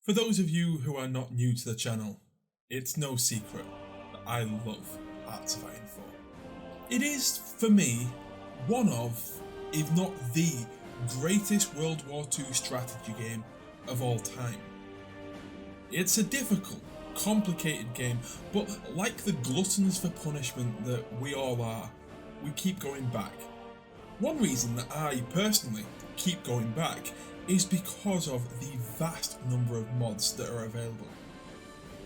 For those of you who are not new to the channel, it's no secret that I love Hearts of Iron 4. It is, for me, one of, if not the greatest World War II strategy game of all time. It's a difficult, complicated game, but like the gluttons for punishment that we all are, we keep going back. One reason that I personally keep going back is because of the vast number of mods that are available.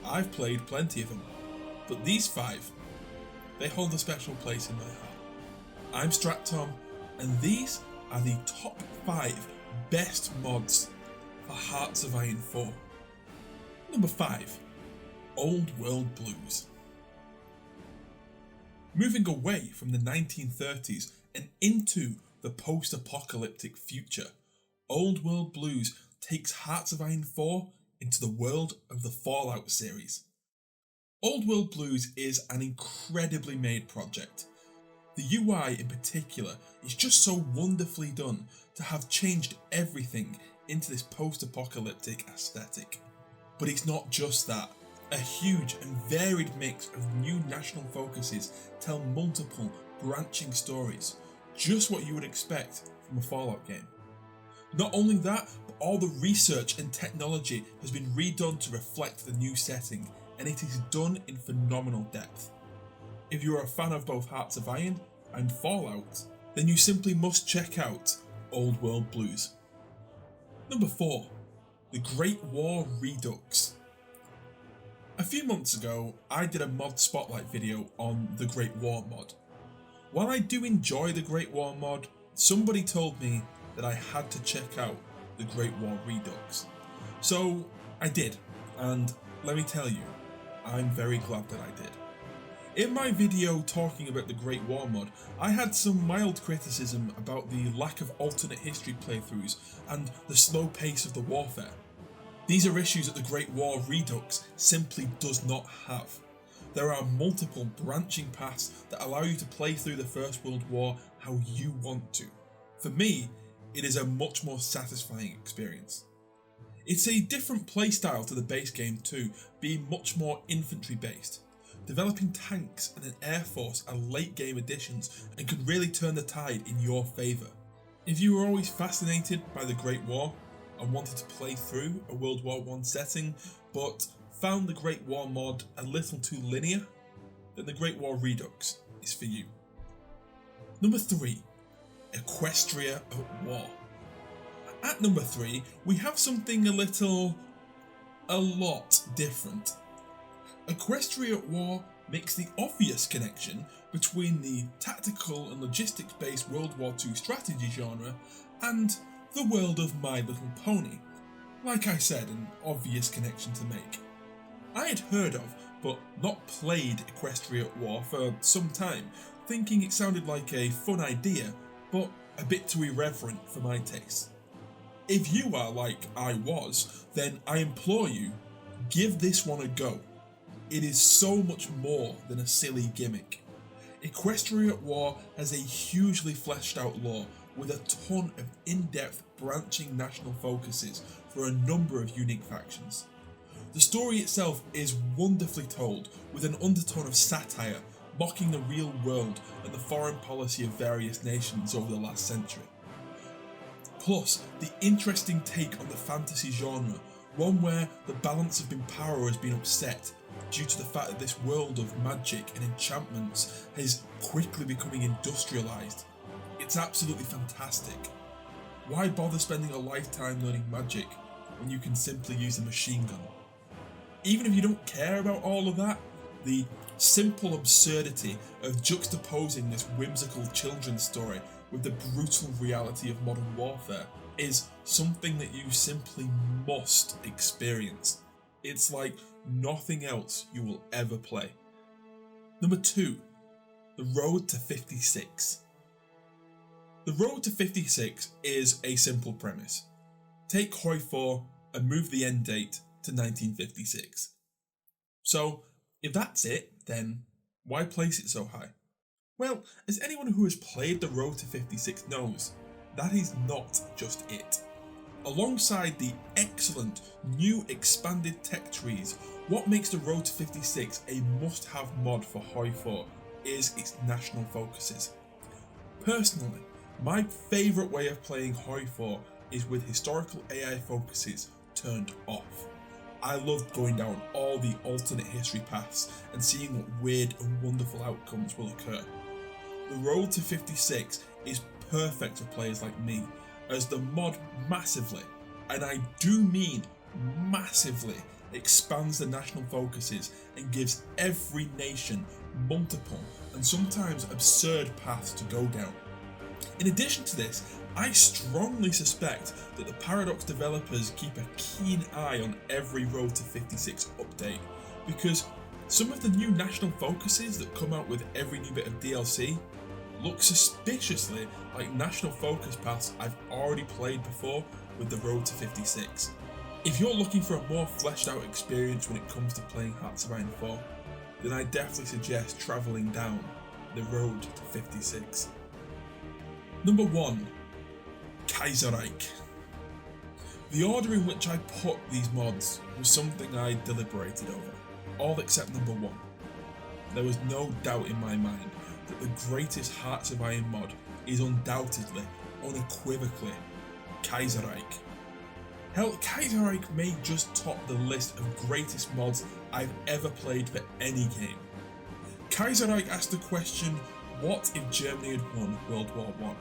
I've played plenty of them, but these 5, they hold a special place in my heart. I'm Strattom, and these are the top 5 best mods for Hearts of Iron 4. Number 5, Old World Blues. Moving away from the 1930s and into the post-apocalyptic future, Old World Blues takes Hearts of Iron 4 into the world of the Fallout series. Old World Blues is an incredibly made project. The UI in particular is just so wonderfully done to have changed everything into this post-apocalyptic aesthetic. But it's not just that. A huge and varied mix of new national focuses tell multiple branching stories, just what you would expect from a Fallout game. Not only that, but all the research and technology has been redone to reflect the new setting, and it is done in phenomenal depth. If you are a fan of both Hearts of Iron and Fallout, then you simply must check out Old World Blues. Number 4, the Great War Redux. A few months ago, I did a mod spotlight video on the Great War mod. While I do enjoy the Great War mod, somebody told me that I had to check out the Great War Redux. So I did, and let me tell you, I'm very glad that I did. In my video talking about the Great War mod, I had some mild criticism about the lack of alternate history playthroughs and the slow pace of the warfare. These are issues that the Great War Redux simply does not have. There are multiple branching paths that allow you to play through the First World War how you want to. For me, it is a much more satisfying experience. It's a different playstyle to the base game too, being much more infantry based. Developing tanks and an air force are late game additions and can really turn the tide in your favour. If you were always fascinated by the Great War and wanted to play through a World War I setting, but found the Great War mod a little too linear, then the Great War Redux is for you. Number 3, Equestrian War. At number 3, we have something a lot different. Equestrian War makes the obvious connection between the tactical and logistics based World War II strategy genre and the world of My Little Pony. Like I said, an obvious connection to make. I had heard of, but not played Equestrian War for some time, thinking it sounded like a fun idea, but a bit too irreverent for my taste. If you are like I was, then I implore you, give this one a go. It is so much more than a silly gimmick. Equestrian War has a hugely fleshed out lore with a ton of in-depth branching national focuses for a number of unique factions. The story itself is wonderfully told with an undertone of satire, mocking the real world and the foreign policy of various nations over the last century. Plus, the interesting take on the fantasy genre, one where the balance of power has been upset due to the fact that this world of magic and enchantments is quickly becoming industrialised. It's absolutely fantastic. Why bother spending a lifetime learning magic when you can simply use a machine gun? Even if you don't care about all of that, the simple absurdity of juxtaposing this whimsical children's story with the brutal reality of modern warfare is something that you simply must experience. It's like nothing else you will ever play. Number 2, the Road to 56. The Road to 56 is a simple premise. Take Hoi 4 and move the end date to 1956. So, if that's it, then why place it so high? Well, as anyone who has played the Road to 56 knows, that is not just it. Alongside the excellent new expanded tech trees, what makes the Road to 56 a must-have mod for Hoi 4 is its national focuses. Personally, my favourite way of playing Hoi 4 is with historical AI focuses turned off. I love going down all the alternate history paths and seeing what weird and wonderful outcomes will occur. The Road to 56 is perfect for players like me, as the mod massively, and I do mean massively, expands the national focuses and gives every nation multiple and sometimes absurd paths to go down. In addition to this, I strongly suspect that the Paradox developers keep a keen eye on every Road to 56 update, because some of the new national focuses that come out with every new bit of DLC look suspiciously like national focus paths I've already played before with the Road to 56. If you're looking for a more fleshed out experience when it comes to playing Hearts of Iron 4, then I definitely suggest travelling down the Road to 56. Number 1. Kaiserreich. The order in which I put these mods was something I deliberated over, all except number 1. There was no doubt in my mind that the greatest Hearts of Iron mod is undoubtedly, unequivocally, Kaiserreich. Hell, Kaiserreich may just top the list of greatest mods I've ever played for any game. Kaiserreich asked the question, what if Germany had won World War I?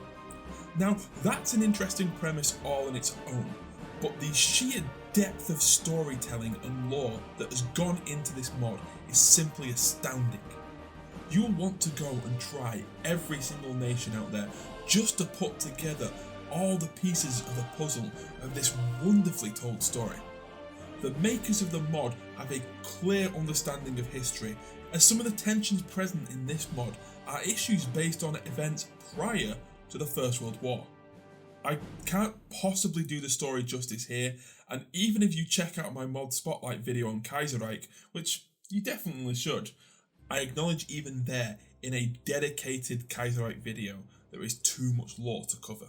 Now, that's an interesting premise all on its own, but the sheer depth of storytelling and lore that has gone into this mod is simply astounding. You'll want to go and try every single nation out there just to put together all the pieces of the puzzle of this wonderfully told story. The makers of the mod have a clear understanding of history, as some of the tensions present in this mod are issues based on events prior to the First World War. I can't possibly do the story justice here, and even if you check out my mod spotlight video on Kaiserreich, which you definitely should, I acknowledge even there, in a dedicated Kaiserreich video, there is too much lore to cover.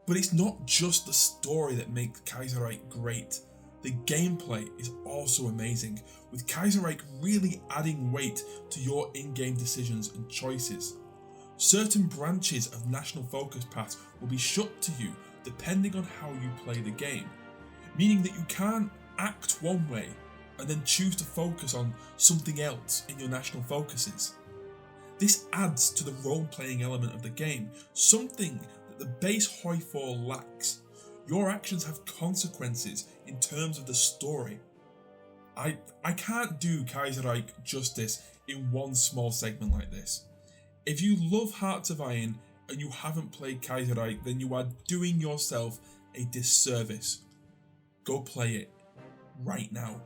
But it's not just the story that makes Kaiserreich great. The gameplay is also amazing, with Kaiserreich really adding weight to your in-game decisions and choices. Certain branches of national focus paths will be shut to you depending on how you play the game, meaning that you can't act one way and then choose to focus on something else in your national focuses. This adds to the role-playing element of the game, something that the base Hoi 4 lacks. Your actions have consequences in terms of the story. I can't do Kaiserreich justice in one small segment like this. If you love Hearts of Iron and you haven't played Kaiserreich, then you are doing yourself a disservice. Go play it right now.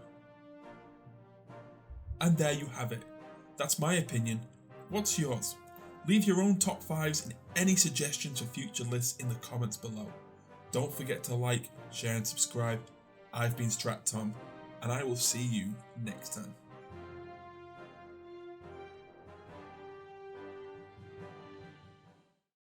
And there you have it. That's my opinion. What's yours? Leave your own top 5s and any suggestions for future lists in the comments below. Don't forget to like, share and subscribe. I've been Strat Tom, and I will see you next time.